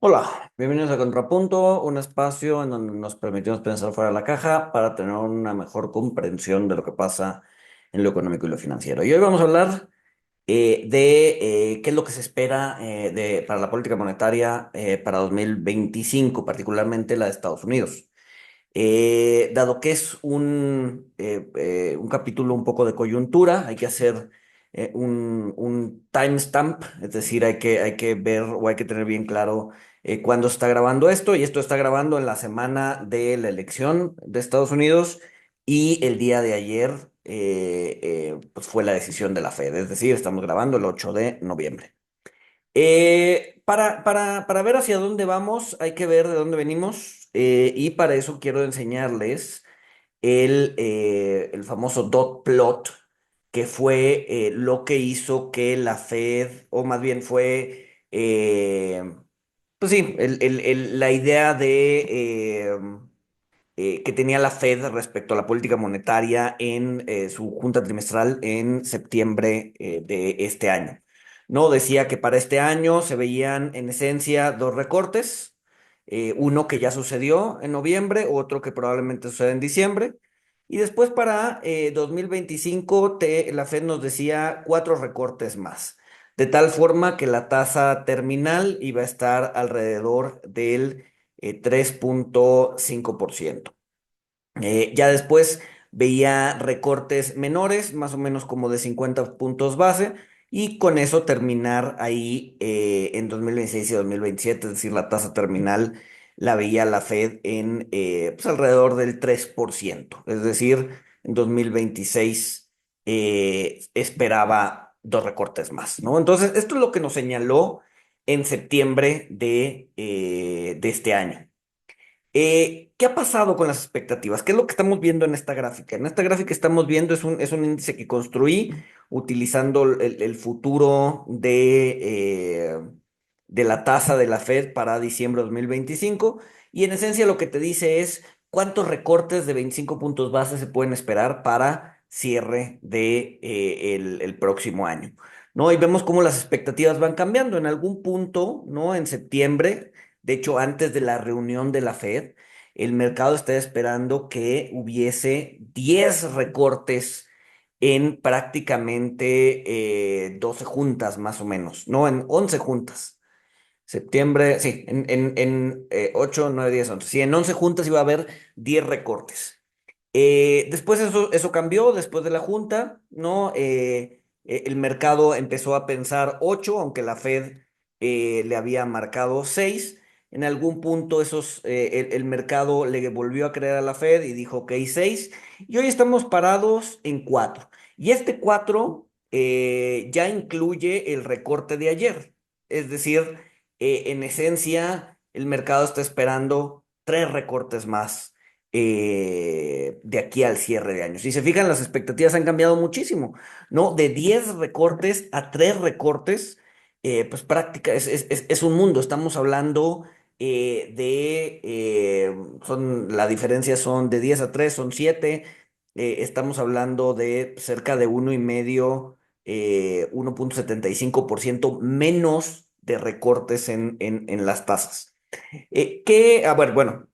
Hola, bienvenidos a Contrapunto, un espacio en donde nos permitimos pensar fuera de la caja para tener una mejor comprensión de lo que pasa en lo económico y lo financiero. Y hoy vamos a hablar de qué es lo que se espera para la política monetaria para 2025, particularmente la de Estados Unidos. Dado que es un capítulo un poco de coyuntura, hay que hacer un timestamp, es decir, hay que ver o hay que tener bien claro cuándo se está grabando esto, y esto está grabando en la semana de la elección de Estados Unidos y el día de ayer pues fue la decisión de la Fed, es decir, estamos grabando el 8 de noviembre. Para ver hacia dónde vamos, hay que ver de dónde venimos, y para eso quiero enseñarles el famoso dot plot, que fue lo que hizo que la Fed, o más bien fue, pues sí, la idea que tenía la Fed respecto a la política monetaria en su junta trimestral en septiembre de este año. No, decía que para este año se veían en esencia dos recortes, uno que ya sucedió en noviembre, otro que probablemente suceda en diciembre, y después para 2025 la Fed nos decía cuatro recortes más, de tal forma que la tasa terminal iba a estar alrededor del 3,5%. Ya después veía recortes menores, más o menos como de 50 puntos base, y con eso terminar ahí en 2026 y 2027, es decir, la tasa terminal la veía la Fed en pues alrededor del 3%, es decir, en 2026 esperaba dos recortes más, ¿no? Entonces, esto es lo que nos señaló en septiembre de este año. ¿Qué ha pasado con las expectativas? ¿Qué es lo que estamos viendo en esta gráfica? En esta gráfica estamos viendo es un índice que construí utilizando el futuro de la tasa de la Fed para diciembre de 2025, y en esencia lo que te dice es cuántos recortes de 25 puntos base se pueden esperar para cierre el próximo año, ¿no? Y vemos cómo las expectativas van cambiando. En algún punto, ¿no? En septiembre, de hecho, antes de la reunión de la Fed, el mercado está esperando que hubiese 10 recortes en prácticamente 12 juntas más o menos, no, en 11 juntas. Septiembre, sí, en 8, 9, 10, 11. Sí, en 11 juntas iba a haber 10 recortes. Después eso cambió, después de la junta, ¿no? El mercado empezó a pensar 8, aunque la Fed le había marcado 6. En algún punto el mercado le volvió a creer a la Fed y dijo, ok, 6. Y hoy estamos parados en 4. Y este 4 ya incluye el recorte de ayer. Es decir, en esencia, el mercado está esperando 3 recortes más de aquí al cierre de año. Si se fijan, las expectativas han cambiado muchísimo, ¿no? De 10 recortes a 3 recortes, pues práctica, es un mundo. Estamos hablando la diferencia son de 10 a 3 son 7. Estamos hablando de cerca de 1,5, 1,75% menos de recortes en las tasas. A ver, bueno,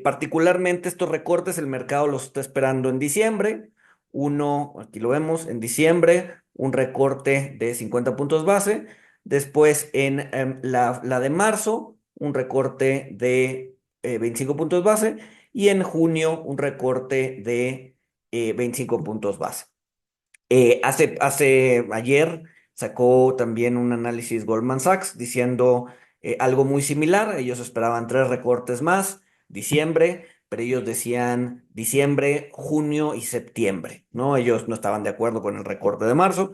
particularmente estos recortes el mercado los está esperando en diciembre. Uno, aquí lo vemos, en diciembre, un recorte de 50 puntos base. Después en la de marzo, un recorte de 25 puntos base. Y en junio, un recorte de 25 puntos base. Ayer sacó también un análisis Goldman Sachs diciendo algo muy similar. Ellos esperaban 3 recortes más, diciembre, pero ellos decían diciembre, junio y septiembre, ¿no? Ellos no estaban de acuerdo con el recorte de marzo.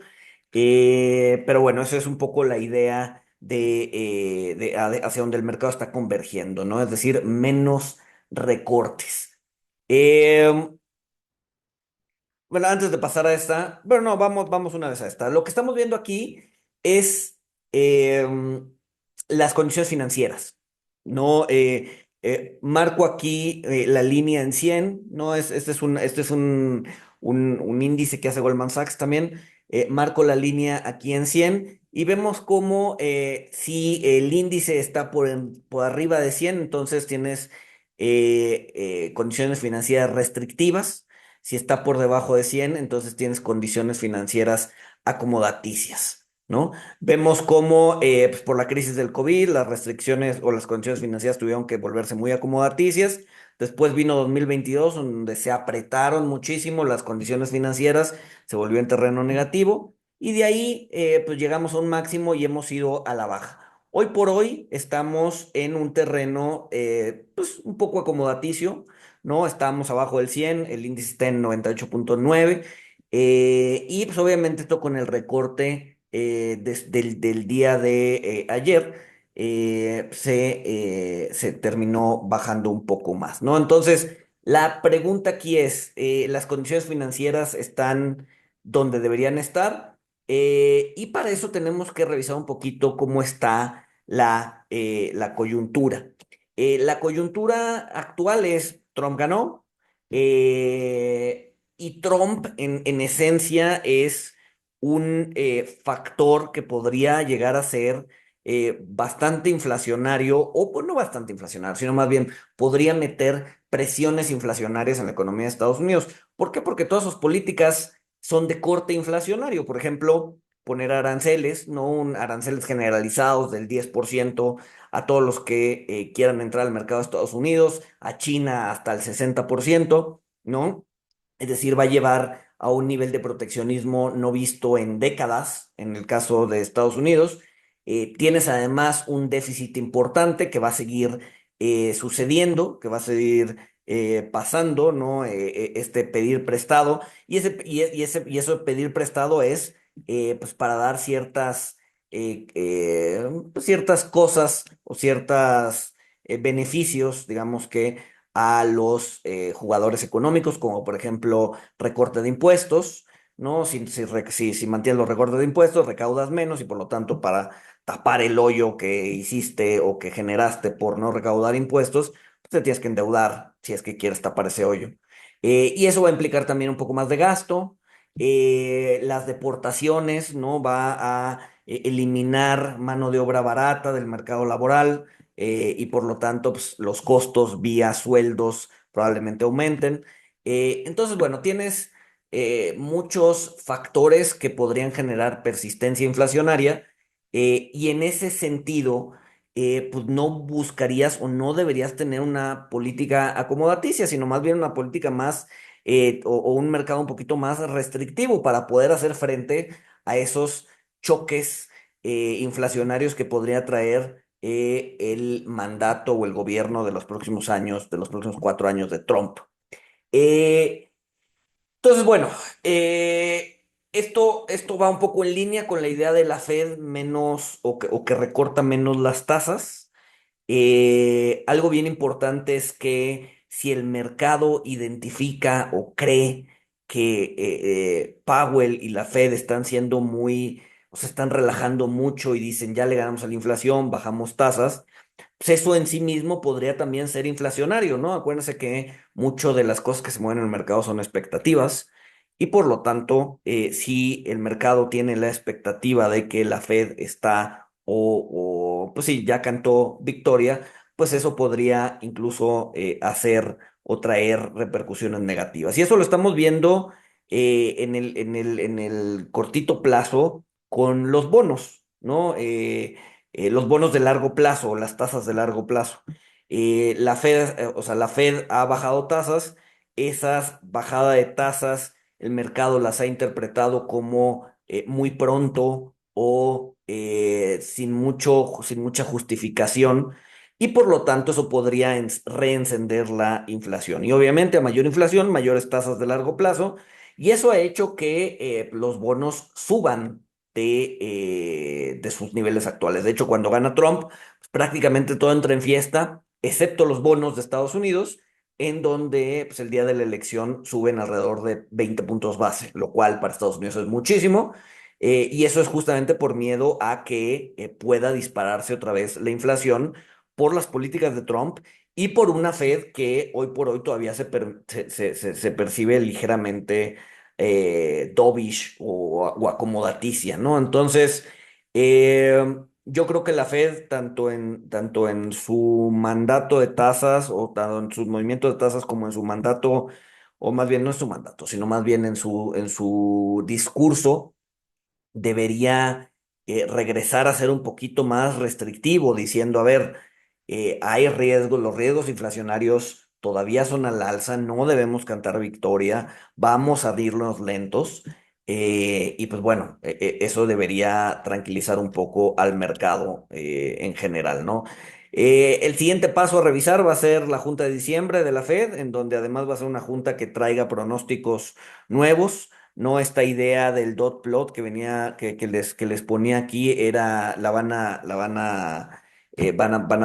Pero bueno, esa es un poco la idea hacia donde el mercado está convergiendo, ¿no? Es decir, menos recortes. Em, bueno, antes de pasar a esta, bueno, no, vamos una vez a esta. Lo que estamos viendo aquí es las condiciones financieras, ¿no? Marco aquí la línea en 100, ¿no? Este es un índice que hace Goldman Sachs también. Marco la línea aquí en 100 y vemos cómo si el índice está por arriba de 100, entonces tienes condiciones financieras restrictivas. Si está por debajo de 100, entonces tienes condiciones financieras acomodaticias, ¿no? Vemos cómo pues por la crisis del COVID, las restricciones o las condiciones financieras tuvieron que volverse muy acomodaticias. Después vino 2022, donde se apretaron muchísimo las condiciones financieras, se volvió en terreno negativo, y de ahí pues llegamos a un máximo y hemos ido a la baja. Hoy por hoy estamos en un terreno pues un poco acomodaticio, ¿no? Estamos abajo del 100, el índice está en 98,9, y pues obviamente esto con el recorte del día de ayer se terminó bajando un poco más, ¿no? Entonces, la pregunta aquí es, ¿las condiciones financieras están donde deberían estar? Y para eso tenemos que revisar un poquito cómo está la coyuntura. La coyuntura actual es, Trump ganó, y Trump en esencia es un factor que podría llegar a ser bastante inflacionario, o pues, no bastante inflacionario, sino más bien podría meter presiones inflacionarias en la economía de Estados Unidos. ¿Por qué? Porque todas sus políticas son de corte inflacionario. Por ejemplo, poner aranceles, no aranceles generalizados del 10% a todos los que quieran entrar al mercado de Estados Unidos, a China hasta el 60%, ¿no? Es decir, va a llevar a un nivel de proteccionismo no visto en décadas, en el caso de Estados Unidos. Tienes además un déficit importante que va a seguir sucediendo, que va a seguir pasando, ¿no? Este pedir prestado, y eso de pedir prestado es pues para dar pues, ciertas cosas o ciertos beneficios, digamos que a los jugadores económicos, como por ejemplo recorte de impuestos, ¿no? Si mantienes los recortes de impuestos, recaudas menos y por lo tanto para tapar el hoyo que hiciste o que generaste por no recaudar impuestos, pues te tienes que endeudar si es que quieres tapar ese hoyo. Y eso va a implicar también un poco más de gasto. Las deportaciones, ¿no? Va a eliminar mano de obra barata del mercado laboral, y por lo tanto pues, los costos vía sueldos probablemente aumenten. Entonces, bueno, tienes muchos factores que podrían generar persistencia inflacionaria, y en ese sentido, pues no buscarías o no deberías tener una política acomodaticia, sino más bien una política más o un mercado un poquito más restrictivo para poder hacer frente a esos choques inflacionarios que podría traer el mandato o el gobierno de los próximos años, de los próximos 4 años de Trump. Eh, entonces, bueno, esto va un poco en línea con la idea de la Fed menos o que recorta menos las tasas. Algo bien importante es que si el mercado identifica o cree que Powell y la Fed están siendo muy, o se están relajando mucho y dicen ya le ganamos a la inflación, bajamos tasas, pues eso en sí mismo podría también ser inflacionario, ¿no? Acuérdense que mucho de las cosas que se mueven en el mercado son expectativas, y por lo tanto, si el mercado tiene la expectativa de que la Fed está pues sí, ya cantó victoria, pues eso podría incluso hacer o traer repercusiones negativas. Y eso lo estamos viendo en el cortito plazo con los bonos, ¿no? Los bonos de largo plazo o las tasas de largo plazo. La Fed, o sea, la Fed ha bajado tasas, esas bajadas de tasas, el mercado las ha interpretado como muy pronto o sin mucha justificación, y por lo tanto eso podría reencender la inflación. Y obviamente a mayor inflación, mayores tasas de largo plazo, y eso ha hecho que los bonos suban de sus niveles actuales. De hecho, cuando gana Trump, pues, prácticamente todo entra en fiesta, excepto los bonos de Estados Unidos, en donde pues, el día de la elección suben alrededor de 20 puntos base, lo cual para Estados Unidos es muchísimo. Y eso es justamente por miedo a que pueda dispararse otra vez la inflación por las políticas de Trump y por una Fed que hoy por hoy todavía se percibe ligeramente dovish o acomodaticia, ¿no? Entonces, Yo creo que la Fed, tanto en su mandato de tasas, o tanto en sus movimientos de tasas como en su mandato, o más bien no en su mandato, sino más bien en su discurso, debería regresar a ser un poquito más restrictivo, diciendo, a ver, hay riesgos, los riesgos inflacionarios todavía son al alza, no debemos cantar victoria, vamos a irnos lentos. Y pues bueno, eso debería tranquilizar un poco al mercado en general, ¿no? El siguiente paso a revisar va a ser la junta de diciembre de la Fed, en donde además va a ser una junta que traiga pronósticos nuevos. No, esta idea del dot plot que venía, que les ponía aquí, era, van a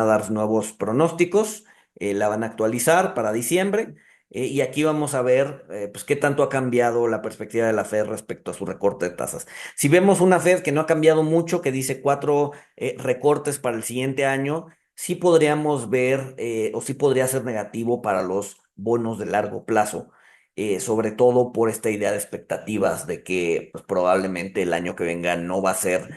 dar nuevos pronósticos, la van a actualizar para diciembre, y aquí vamos a ver, pues, qué tanto ha cambiado la perspectiva de la Fed respecto a su recorte de tasas. Si vemos una Fed que no ha cambiado mucho, que dice cuatro recortes para el siguiente año, sí podríamos ver, o sí podría ser negativo para los bonos de largo plazo, sobre todo por esta idea de expectativas de que, pues, probablemente el año que venga no va a ser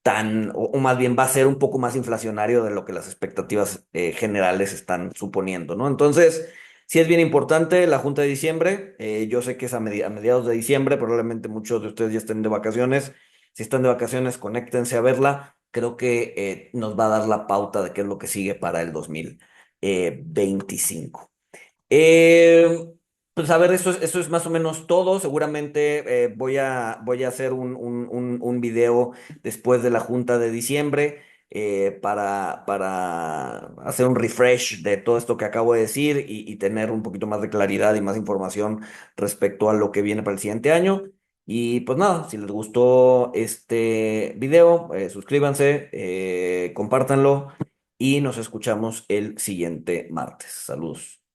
tan, o más bien va a ser un poco más inflacionario de lo que las expectativas generales están suponiendo, ¿no? Entonces, sí es bien importante la Junta de diciembre. Yo sé que es a mediados de diciembre, probablemente muchos de ustedes ya estén de vacaciones. Si están de vacaciones, conéctense a verla. Creo que nos va a dar la pauta de qué es lo que sigue para el 2025. Eh, pues a ver, eso es más o menos todo. Seguramente voy a hacer un video después de la junta de diciembre, para hacer un refresh de todo esto que acabo de decir, y tener un poquito más de claridad y más información respecto a lo que viene para el siguiente año. Y pues nada, si les gustó este video, suscríbanse, compártanlo, y nos escuchamos el siguiente martes. Saludos.